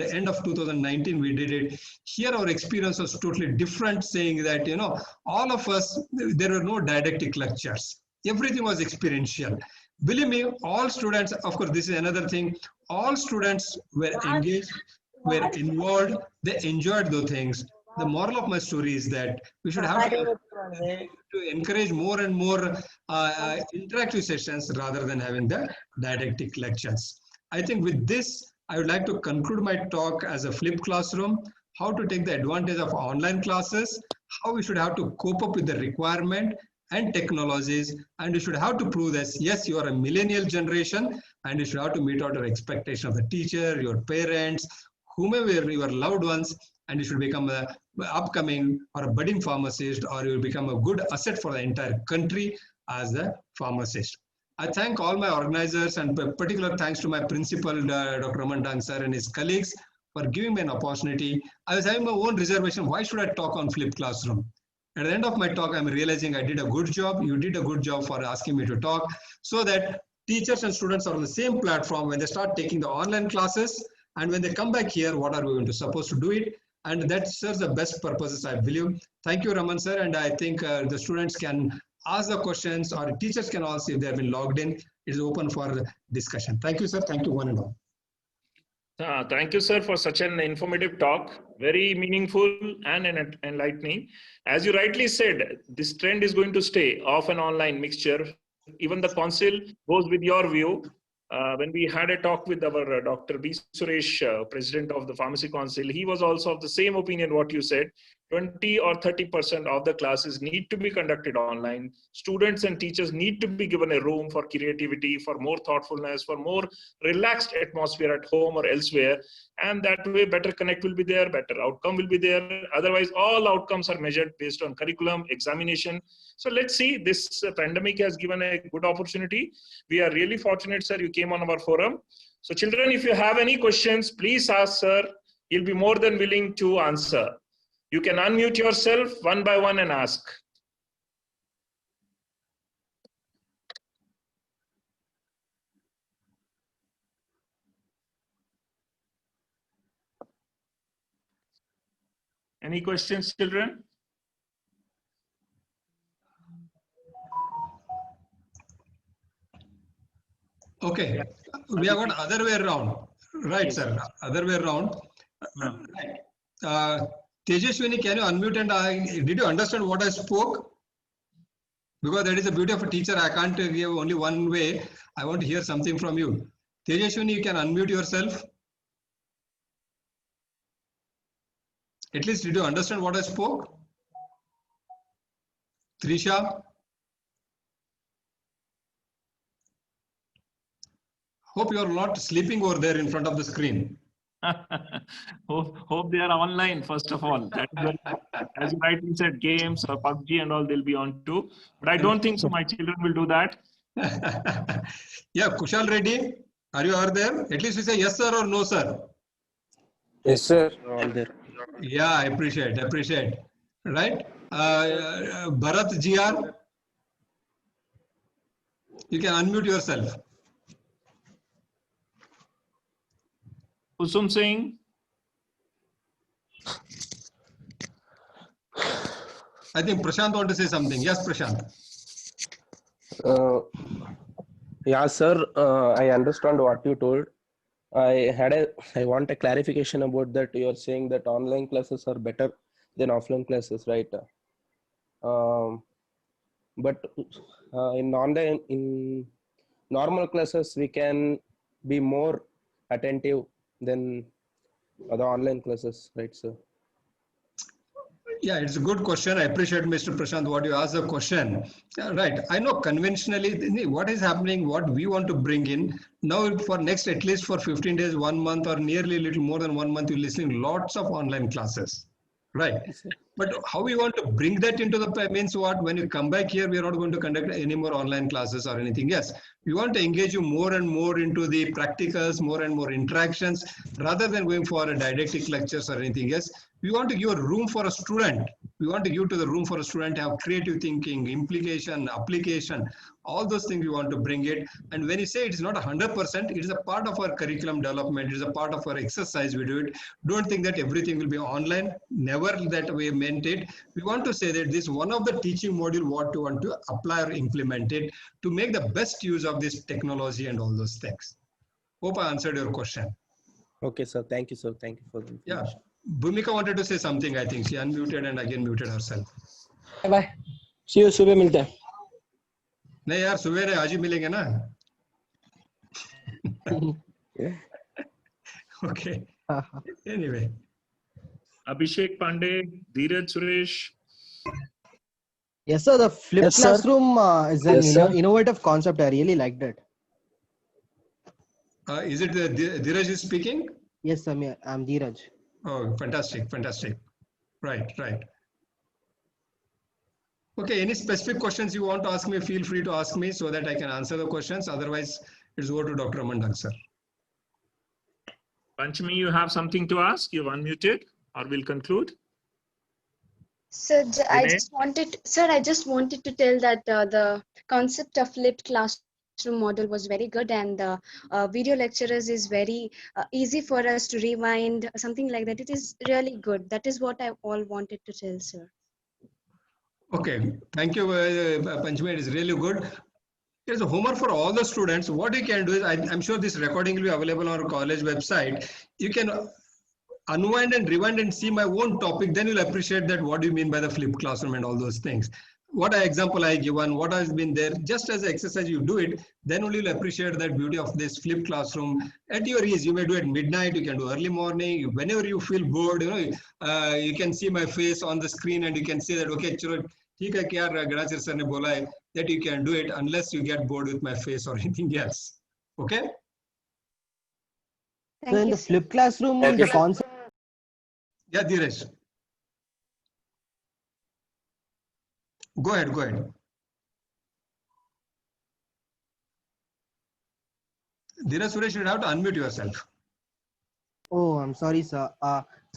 end of 2019 we did it. Here our experience was totally different, saying that, all of us, there were no didactic lectures. Everything was experiential. Believe me, all students, of course, this is another thing, all students were engaged, were involved, they enjoyed those things. The moral of my story is that we should have to encourage more and more interactive sessions rather than having the didactic lectures. I think with this, I would like to conclude my talk as a flipped classroom, how to take the advantage of online classes, how we should have to cope up with the requirement and technologies, and you should have to prove that, yes, you are a millennial generation, and you should have to meet out your expectation of the teacher, your parents, whomever your loved ones, and you should become a upcoming or a budding pharmacist, or you will become a good asset for the entire country as a pharmacist. I thank all my organizers, and particular thanks to my principal, Dr. Ramandang sir, and his colleagues for giving me an opportunity. I was having my own reservation. Why should I talk on flipped classroom? At the end of my talk, I'm realizing I did a good job. You did a good job for asking me to talk, so that teachers and students are on the same platform when they start taking the online classes, and when they come back here, what are we going to supposed to do it? And that serves the best purposes, I believe. Thank you, Raman sir. And I think the students can ask the questions, or teachers can also, if they have been logged in, it is open for discussion. Thank you, sir. Thank you, one and all. Thank you, sir, for such an informative talk. Very meaningful and enlightening. As you rightly said, this trend is going to stay of an online mixture. Even the council goes with your view. When we had a talk with our Dr. B. Suresh, President of the Pharmacy Council, he was also of the same opinion what you said. 20 or 30% of the classes need to be conducted online. Students and teachers need to be given a room for creativity, for more thoughtfulness, for more relaxed atmosphere at home or elsewhere. And that way better connect will be there, better outcome will be there. Otherwise, all outcomes are measured based on curriculum, examination. So let's see, this pandemic has given a good opportunity. We are really fortunate, sir, you came on our forum. So children, if you have any questions, please ask, sir. He'll be more than willing to answer. You can unmute yourself one by one and ask. Any questions, children? Okay, we have got other way around. Right, sir, other way around. Right. Tejaswini, can you unmute and did you understand what I spoke? Because that is the beauty of a teacher. I can't give only one way. I want to hear something from you. Tejaswini, you can unmute yourself. At least did you understand what I spoke? Trisha? Hope you are not sleeping over there in front of the screen. Hope they are online, first of all. That is as you rightly said, games or PUBG and all, they'll be on too. But I don't think so my children will do that. Yeah, Kushal Reddy, are you over there? At least we say yes, sir, or no, sir. Yes, sir. All there. Yeah, I appreciate. Right? Bharat GR, you can unmute yourself. Kusum Singh. I think Prashant want to say something. Yes, Prashant. Yeah, sir. I understand what you told. I want a clarification about that. You are saying that online classes are better than offline classes, right? But in normal classes, we can be more attentive than the online classes, right, sir? Yeah, it's a good question. I appreciate, Mr. Prashant, what you asked the question. Yeah, right. I know conventionally what is happening, what we want to bring in now for next, at least for 15 days, 1 month, or nearly a little more than 1 month, you're listening lots of online classes. Right. But how we want to bring that into the means what? When you come back here, we are not going to conduct any more online classes or anything. Yes, we want to engage you more and more into the practicals, more and more interactions, rather than going for a didactic lectures or anything. Yes, we want to give a room for a student We want to give to the room for a student to have creative thinking, implication, application, all those things we want to bring it. And when you say it's not 100%, it is a part of our curriculum development. It is a part of our exercise. We do it. Don't think that everything will be online. Never that we meant it. We want to say that this is one of the teaching module what we want to apply or implement it to make the best use of this technology and all those things. Hope I answered your question. Okay, sir. Thank you, sir. Thank you for the Yeah. information. Bhumika wanted to say something. I think she unmuted and again muted herself. Bye. See you सुबह मिलते हैं. नहीं यार सवेरे आज ही मिलेंगे ना. Okay. Anyway. Abhishek Pandey, Dheeraj Suresh. Yes, sir. The flipped Yes, sir. classroom is an Yes, sir. innovative concept. I really liked it. Is it Dheeraj is speaking? Yes, sir. I'm Dheeraj. Oh, fantastic, fantastic. Right, right. Okay, any specific questions you want to ask me, feel free to ask me so that I can answer the questions. Otherwise, it's over to Dr. Amandang, sir. Panchami, you have something to ask? You've unmuted, or we'll conclude. Sir, I Vinay? just wanted to tell that the concept of flipped classroom model was very good, and the video lecturers is very easy for us to rewind, something like that. It is really good. That is what I all wanted to tell, sir. Okay, thank you, Panchami. It is really good. There's a homework for all the students. What you can do is, I'm sure this recording will be available on our college website. You can unwind and rewind and see my own topic. Then you'll appreciate that what do you mean by the flipped classroom and all those things. What example I given, what has been there, just as an exercise you do it, then only you'll appreciate that beauty of this flipped classroom at your ease. You may do it midnight, you can do early morning, whenever you feel bored, you can see my face on the screen and you can say that, okay, chalo, theek hai kya Ganachari sir ne bola hai, that you can do it unless you get bored with my face or anything else. Okay? So Thank in you, the sir. flipped classroom, Okay. the concept. Yeah, Dheeraj. Go ahead, go ahead. Dheeraj Suresh, you have to unmute yourself. Oh, I'm sorry, sir.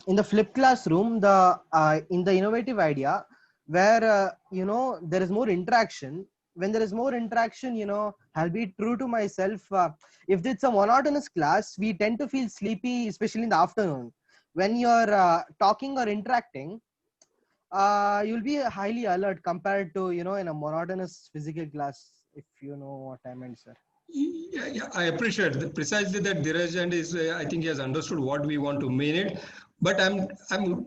In the flipped classroom, in the innovative idea where there is more interaction. When there is more interaction, I'll be true to myself. If it's a monotonous class, we tend to feel sleepy, especially in the afternoon. When you're talking or interacting, you'll be highly alert compared to in a monotonous physical class, if you know what I meant, sir. Yeah, I appreciate precisely that Dheeraj and I think he has understood what we want to mean it. But I'm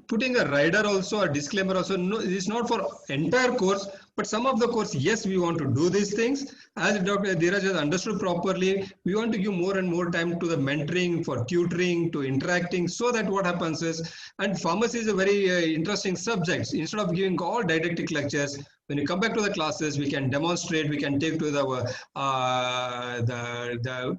putting a rider also, a disclaimer also. No, it's not for entire course, but some of the course, yes, we want to do these things. As Dr. Dheeraj has understood properly, we want to give more and more time to the mentoring, for tutoring, to interacting, so that what happens is, and pharmacy is a very interesting subject. Instead of giving all didactic lectures, when you come back to the classes, we can demonstrate, we can take to the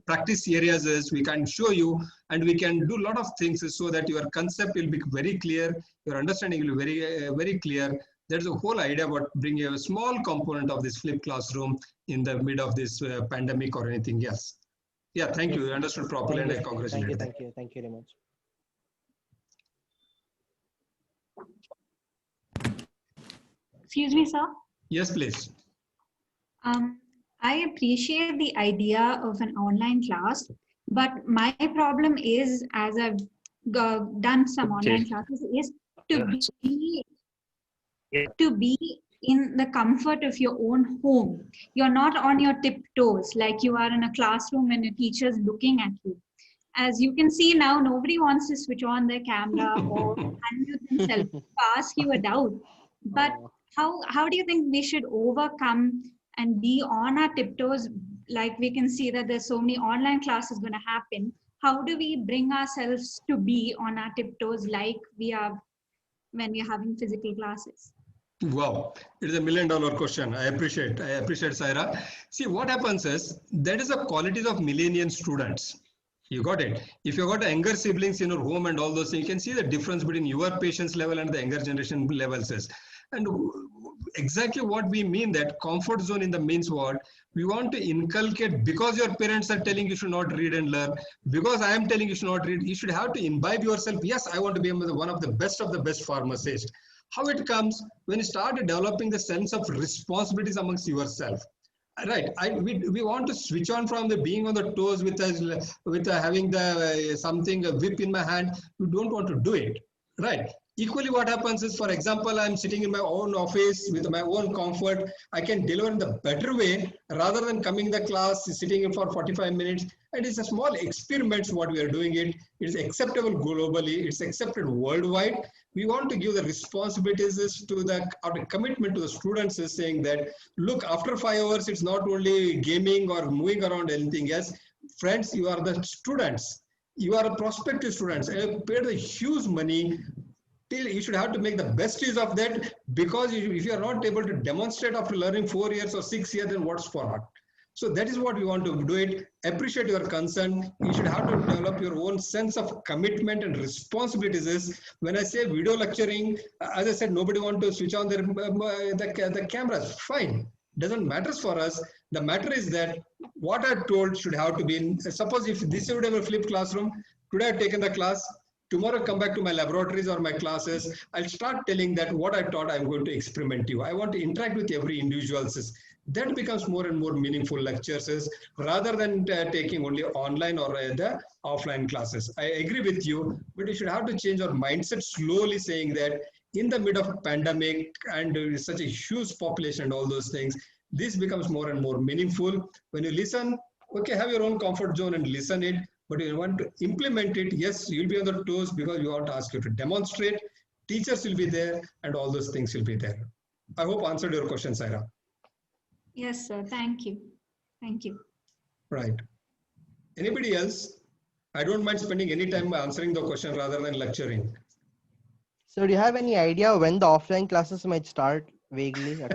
practice areas, we can show you, and we can do a lot of things so that your concept will be very clear, your understanding will be very clear. There's a whole idea about bringing a small component of this flipped classroom in the mid of this pandemic or anything else. Yeah, thank you. You understood properly, and I congratulate you. Thank you very much. Excuse me, sir. Yes, please. I appreciate the idea of an online class, but my problem is, as I've done some online classes, is to be in the comfort of your own home. You're not on your tiptoes like you are in a classroom when a teacher's looking at you. As you can see now, nobody wants to switch on their camera or unmute themselves to ask you a doubt. But how do you think we should overcome and be on our tiptoes? Like we can see that there's so many online classes going to happen. How do we bring ourselves to be on our tiptoes like we are when we're having physical classes? Wow, it is $1 million question. I appreciate Saira. See, what happens is, that is the qualities of millennial students. You got it. If you got younger siblings in your home and all those things, you can see the difference between your patience level and the younger generation levels is. And exactly what we mean, that comfort zone in the means what we want to inculcate, because your parents are telling you should not read and learn, because I am telling you should not read, you should have to imbibe yourself. Yes, I want to be one of the best pharmacists. How it comes? When you start developing the sense of responsibilities amongst yourself. Right, we want to switch on from the being on the toes with having the something, a whip in my hand. We don't want to do it. Right. Equally, what happens is, for example, I'm sitting in my own office with my own comfort. I can deliver in the better way rather than coming the class, sitting in for 45 minutes. And it's a small experiment what we are doing it. It's acceptable globally. It's accepted worldwide. We want to give the responsibilities to the commitment to the students is saying that, look, after 5 hours, it's not only gaming or moving around anything else. Friends, you are the students. You are a prospective students. And you paid the huge money. You should have to make the best use of that, because if you are not able to demonstrate after learning 4 years or 6 years, then what's for what? So that is what we want to do it. Appreciate your concern. You should have to develop your own sense of commitment and responsibilities. When I say video lecturing, as I said, nobody want to switch on the cameras. Fine. Doesn't matter for us. The matter is that what I told should have to be in, suppose if this would have a flipped classroom, today I've taken the class, tomorrow come back to my laboratories or my classes, I'll start telling that what I taught, I'm going to experiment you. I want to interact with every individual. That becomes more and more meaningful lectures rather than taking only online or the offline classes. I agree with you, but you should have to change our mindset slowly, saying that in the mid of pandemic and such a huge population and all those things, this becomes more and more meaningful. When you listen, okay, have your own comfort zone and listen it, but you want to implement it, yes, you'll be on the toes because we want to ask you to demonstrate. Teachers will be there and all those things will be there. I hope I answered your question, Saira. Yes, sir. Thank you. Thank you. Right. Anybody else? I don't mind spending any time answering the question rather than lecturing. So do you have any idea when the offline classes might start, vaguely at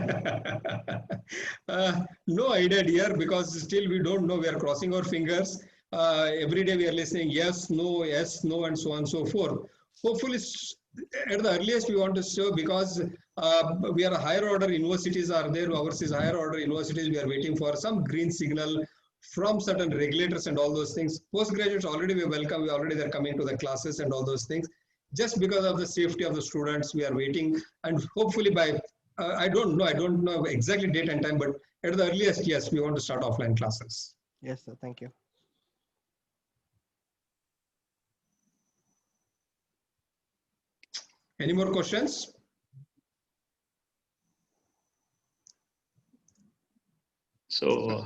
least? No idea, dear, because still we don't know. We are crossing our fingers. Every day we are listening yes, no, and so on and so forth. Hopefully, at the earliest we want to show, because we are higher order universities are there. Ours is higher order universities. We are waiting for some green signal from certain regulators and all those things. Postgraduates already we welcome. We already they're coming to the classes and all those things. Just because of the safety of the students, we are waiting, and hopefully by I don't know exactly date and time, but at the earliest, yes, we want to start offline classes. Yes, sir. Thank you. Any more questions? So,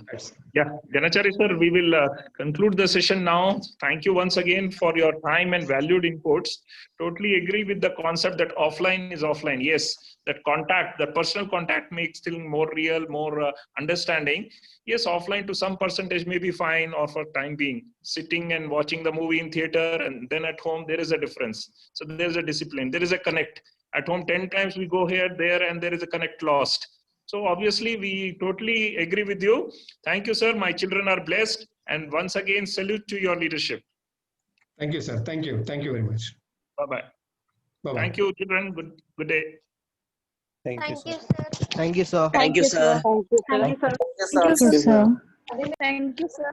yeah, Ganachari sir, we will conclude the session now. Thank you once again for your time and valued inputs. Totally agree with the concept that offline is offline. Yes, that contact, that personal contact makes things more real, more understanding. Yes, offline to some percentage may be fine, or for time being. Sitting and watching the movie in theater and then at home, there is a difference. So there's a discipline, there is a connect. At home, 10 times we go here, there, and there is a connect lost. So obviously, we totally agree with you. Thank you, sir. My children are blessed. And once again, salute to your leadership. Thank you, sir. Thank you. Thank you very much. Bye-bye. Bye-bye. Thank you, children. Good day. Thank you, sir. Thank you, sir. Thank you, sir. Thank you, sir. Thank you, sir. Thank you, sir.